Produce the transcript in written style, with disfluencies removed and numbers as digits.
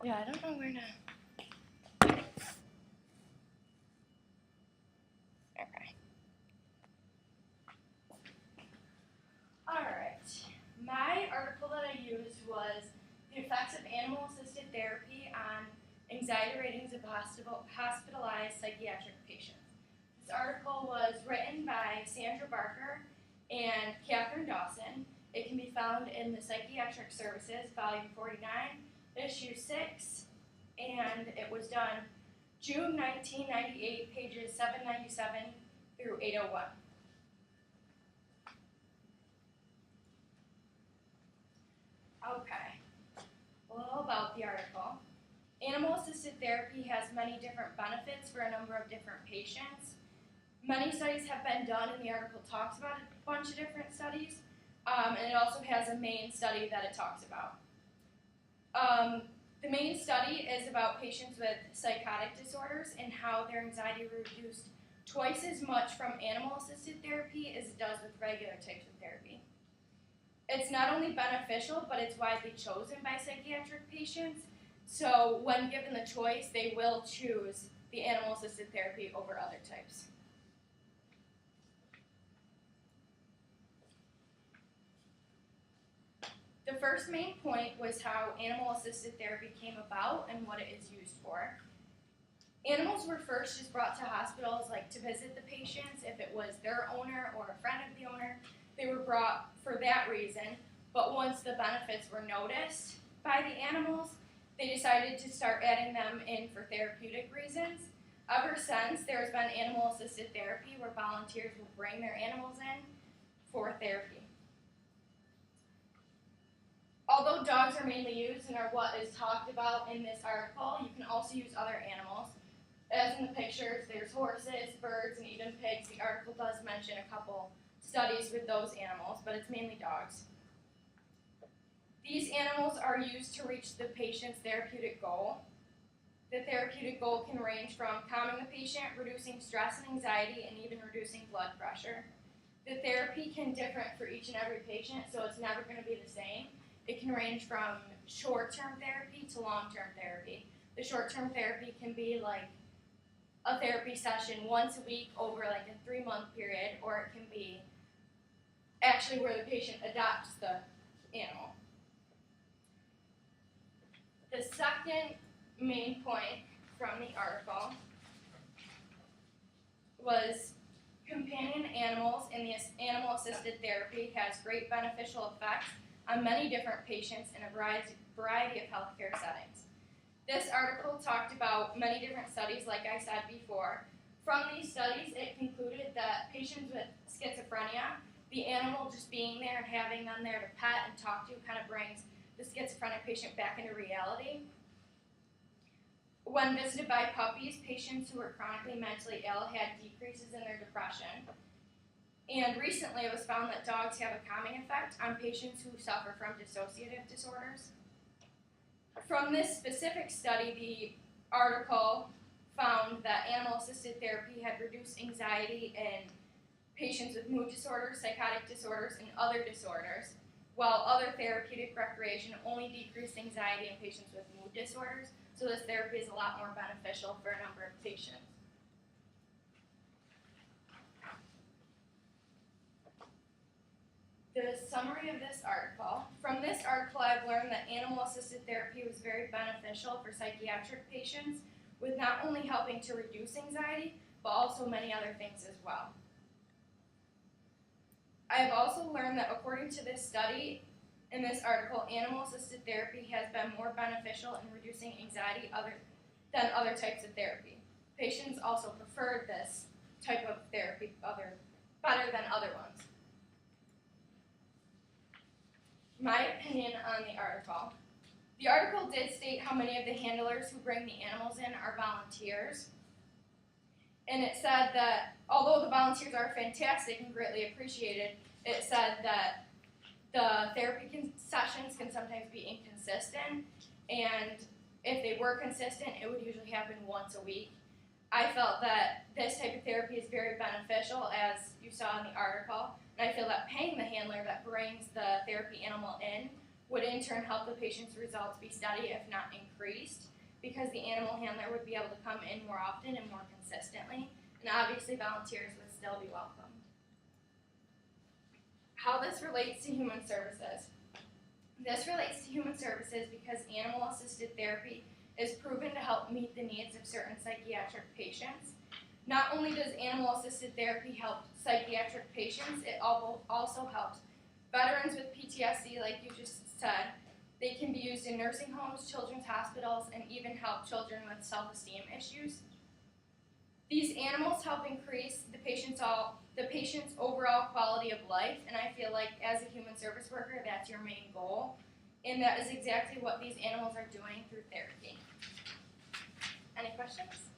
Yeah, I don't know where to. Okay. Alright. My article that I used was The Effects of Animal-Assisted Therapy on Anxiety Ratings of Hospitalized Psychiatric Patients. This article was written by Sandra Barker and Catherine Dawson. It can be found in the Psychiatric Services, Volume 49, Issue 6, and it was done June 1998, pages 797 through 801. Okay, a little about the article. Animal-assisted therapy has many different benefits for a number of different patients. Many studies have been done, and the article talks about a bunch of different studies, and it also has a main study that it talks about. The main study is about patients with psychotic disorders and how their anxiety reduced twice as much from animal-assisted therapy as it does with regular types of therapy. It's not only beneficial, but it's widely chosen by psychiatric patients. So when given the choice, they will choose the animal-assisted therapy over other types. The first main point was how animal-assisted therapy came about and what it is used for. Animals were first just brought to hospitals to visit the patients. If it was their owner or a friend of the owner, they were brought for that reason. But once the benefits were noticed by the animals, they decided to start adding them in for therapeutic reasons. Ever since, there's been animal-assisted therapy where volunteers will bring their animals in for therapy. Although dogs are mainly used and are what is talked about in this article, you can also use other animals. As in the pictures, there's horses, birds, and even pigs. The article does mention a couple studies with those animals, but it's mainly dogs. These animals are used to reach the patient's therapeutic goal. The therapeutic goal can range from calming the patient, reducing stress and anxiety, and even reducing blood pressure. The therapy can differ for each and every patient, so it's never going to be the same. It can range from short-term therapy to long-term therapy. The short-term therapy can be like a therapy session once a week over a 3-month period, or it can be actually where the patient adopts the animal. The second main point from the article was companion animals in the animal-assisted therapy has great beneficial effects on many different patients in a variety of healthcare settings. This article talked about many different studies, like I said before. From these studies, it concluded that patients with schizophrenia, the animal just being there and having them there to pet and talk to kind of brings the schizophrenic patient back into reality. When visited by puppies, patients who were chronically mentally ill had decreases in their depression. And recently it was found that dogs have a calming effect on patients who suffer from dissociative disorders. From this specific study, the article found that animal-assisted therapy had reduced anxiety in patients with mood disorders, psychotic disorders, and other disorders, while other therapeutic recreation only decreased anxiety in patients with mood disorders. So this therapy is a lot more beneficial for a number of patients. The summary of this article. From this article, I've learned that animal-assisted therapy was very beneficial for psychiatric patients, with not only helping to reduce anxiety, but also many other things as well. I have also learned that according to this study, in this article, animal-assisted therapy has been more beneficial in reducing anxiety than other types of therapy. Patients also preferred this type of therapy better than other ones. My opinion on the article. The article did state how many of the handlers who bring the animals in are volunteers. And it said that although the volunteers are fantastic and greatly appreciated, it said that the therapy sessions can sometimes be inconsistent, and if they were consistent, it would usually happen once a week. I felt that this type of therapy is very beneficial, as you saw in the article, and I feel that paying the handler that brings the therapy animal in would in turn help the patient's results be steady, if not increased, because the animal handler would be able to come in more often and more consistently, and obviously volunteers would still be welcomed. How this relates to human services. This relates to human services because animal-assisted therapy is proven to help meet the needs of certain psychiatric patients. Not only does animal-assisted therapy help psychiatric patients, it also helps veterans with PTSD, like you just said. They can be used in nursing homes, children's hospitals, and even help children with self-esteem issues. These animals help increase the patient's overall quality of life, and I feel like as a human service worker, that's your main goal, and that is exactly what these animals are doing through therapy. Any questions?